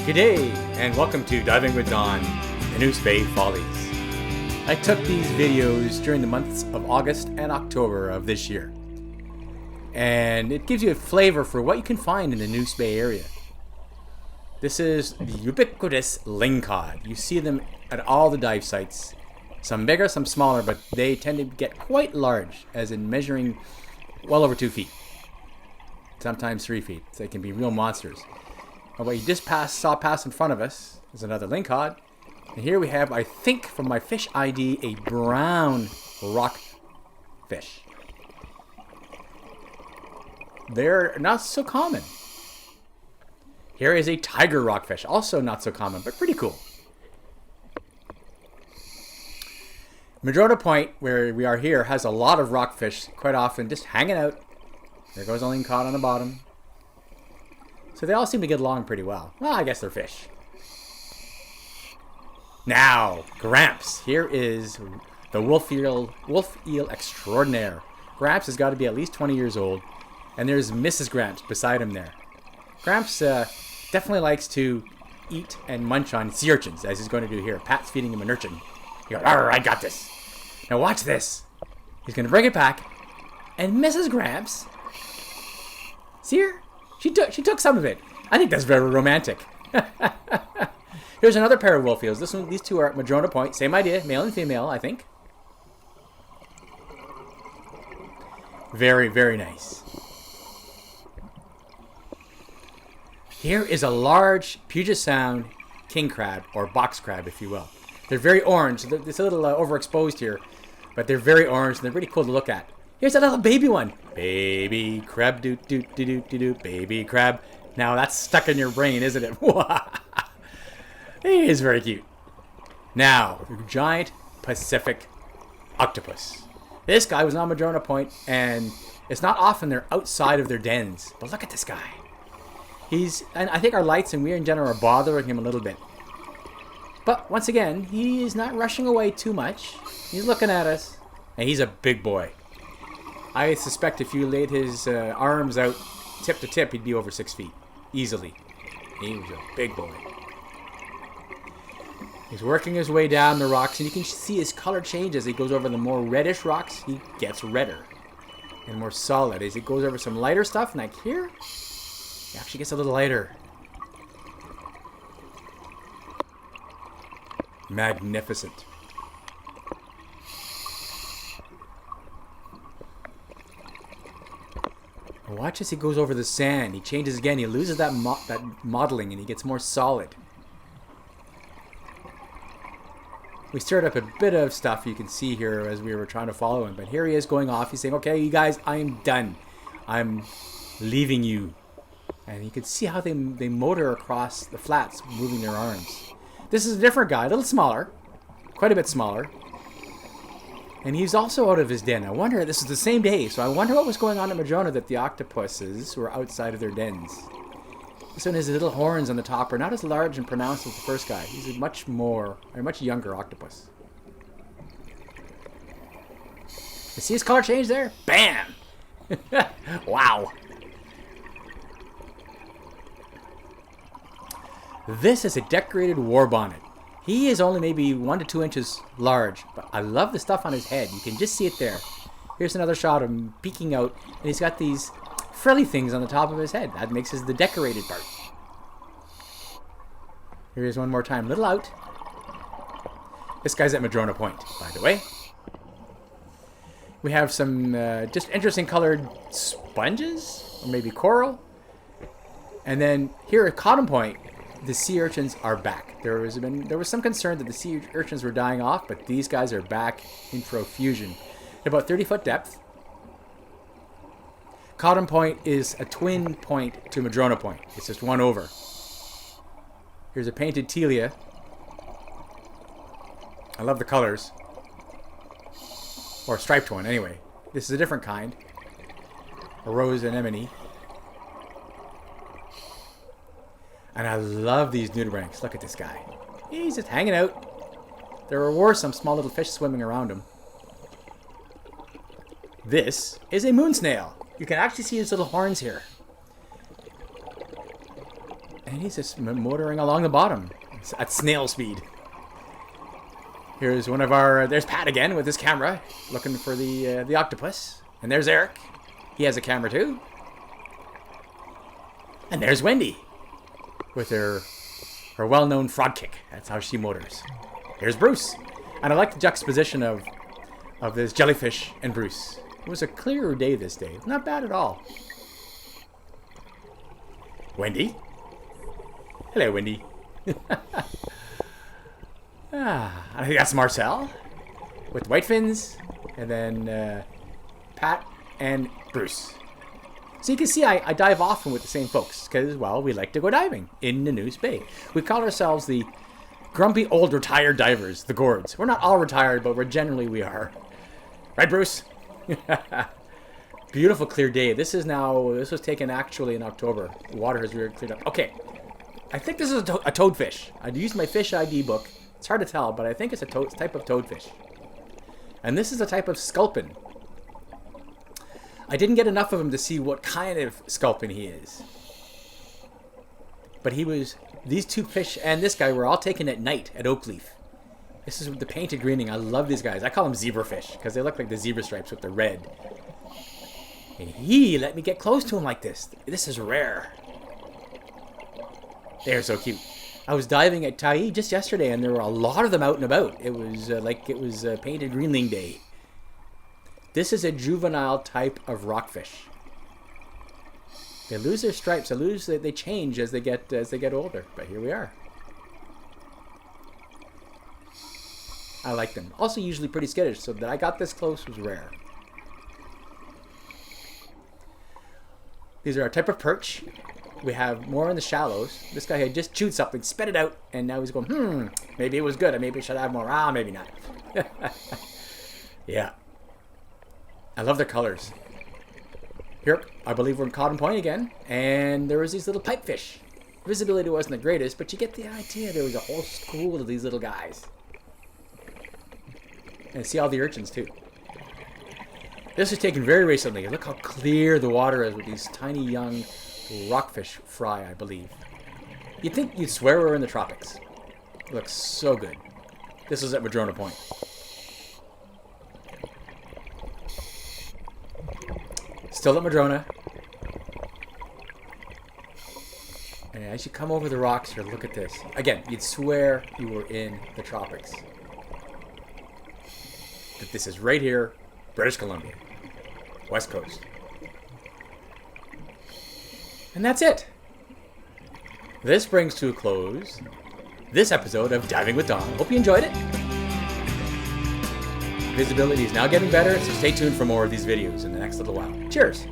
G'day, and welcome to Diving with Don, Nanoose Bay Follies. I took these videos during the months of August and October of this year. And it gives you a flavor for what you can find in the Nanoose Bay area. This is the ubiquitous lingcod. You see them at all the dive sites. Some bigger, some smaller, but they tend to get quite large, as in measuring well over 2 feet. Sometimes 3 feet. They can be real monsters. And what you just saw pass in front of us is another lingcod. And here we have, I think, from my fish ID, a brown rock fish. They're not so common. Here is a tiger rockfish, also not so common, but pretty cool. Madrona Point, where we are here, has a lot of rockfish, quite often just hanging out. There goes a lingcod on the bottom. So they all seem to get along pretty well. Well, I guess they're fish. Now, Gramps. Here is the wolf eel extraordinaire. Gramps has got to be at least 20 years old. And there's Mrs. Gramps beside him there. Gramps definitely likes to eat and munch on sea urchins, as he's going to do here. Pat's feeding him an urchin. He goes, "Arr, I got this." Now watch this. He's going to bring it back. And Mrs. Gramps, see her? She took some of it. I think that's very romantic. Here's another pair of wolf eels. These two are at Madrona Point. Same idea, male and female, I think. Very, very nice. Here is a large Puget Sound king crab, or box crab, if you will. They're very orange. It's a little overexposed here, but they're very orange and they're really cool to look at. Here's a little baby one. Baby crab, do, baby crab. Now that's stuck in your brain, isn't it? He is very cute. Now, the giant Pacific octopus. This guy was on Madrona Point, and it's not often they're outside of their dens. But look at this guy. And I think our lights and we in general are bothering him a little bit. But once again, he is not rushing away too much. He's looking at us, and he's a big boy. I suspect if you laid his arms out tip to tip, he'd be over 6 feet. Easily. He was a big boy. He's working his way down the rocks, and you can see his color change as he goes over the more reddish rocks. He gets redder and more solid. As he goes over some lighter stuff, like here, he actually gets a little lighter. Magnificent. Watch as he goes over the sand. He changes again. He loses that modeling and he gets more solid. We stirred up a bit of stuff you can see here as we were trying to follow him. But here he is going off. He's saying, "Okay, you guys, I am done. I'm leaving you." And you can see how they motor across the flats, moving their arms. This is a different guy, a little smaller. Quite a bit smaller. And he's also out of his den. I wonder, this is the same day, so I wonder what was going on at Madrona that the octopuses were outside of their dens. This one has little horns on the top are not as large and pronounced as the first guy. He's a much younger octopus. You see his color change there? Bam! Wow. This is a decorated war bonnet. He is only maybe 1 to 2 inches large, but I love the stuff on his head. You can just see it there. Here's another shot of him peeking out, and he's got these frilly things on the top of his head. That makes his the decorated part. Here he is one more time, little out. This guy's at Madrona Point, by the way. We have some just interesting colored sponges, or maybe coral. And then here at Cotton Point, the sea urchins are back. There was some concern that the sea urchins were dying off, but these guys are back in profusion. At about 30-foot depth. Cotton Point is a twin point to Madrona Point. It's just one over. Here's a painted Telia. I love the colors. Or a striped one, anyway. This is a different kind. A rose anemone. And I love these nudibranchs. Look at this guy. He's just hanging out. There were some small little fish swimming around him. This is a moon snail. You can actually see his little horns here. And he's just motoring along the bottom at snail speed. Here's one of our... There's Pat again with his camera, looking for the octopus. And there's Eric. He has a camera too. And there's Wendy with her well-known frog kick. That's how she motors. Here's Bruce. And I like the juxtaposition of this jellyfish and Bruce. It was a clearer day this day. Not bad at all. Wendy. Hello, Wendy. I think that's Marcel with white fins. And then Pat and Bruce. So you can see I dive often with the same folks because, well, we like to go diving in Nanoose Bay. We call ourselves the grumpy old retired divers, the Gourds. We're not all retired, but we are. Right, Bruce? Beautiful clear day. This was taken actually in October. The water has really cleared up. Okay, I think this is a toadfish. I used my fish ID book. It's hard to tell, but I think it's a type of toadfish. And this is a type of sculpin. I didn't get enough of him to see what kind of sculpin he is. But these two fish and this guy were all taken at night at Oakleaf. This is the painted greening. I love these guys. I call them zebrafish because they look like the zebra stripes with the red. And he let me get close to him like this. This is rare. They're so cute. I was diving at Tai just yesterday and there were a lot of them out and about. It was painted greenling day. This is a juvenile type of rockfish. They lose their stripes. They change as they get older. But here we are. I like them. Also, usually pretty skittish. So that I got this close was rare. These are our type of perch. We have more in the shallows. This guy had just chewed something, spit it out, and now he's going, maybe it was good. Maybe I should have more. Maybe not. Yeah. I love their colors. Here, I believe we're in Cotton Point again, and there was these little pipefish. Visibility wasn't the greatest, but you get the idea. There was a whole school of these little guys. And see all the urchins too. This was taken very recently. Look how clear the water is with these tiny young rockfish fry, I believe. You'd swear we're in the tropics. It looks so good. This was at Madrona Point. Still at Madrona. And as you come over the rocks here, look at this. Again, you'd swear you were in the tropics. That this is right here, British Columbia, West Coast. And that's it. This brings to a close this episode of Diving with Don. Hope you enjoyed it. Visibility is now getting better, so stay tuned for more of these videos in the next little while. Cheers!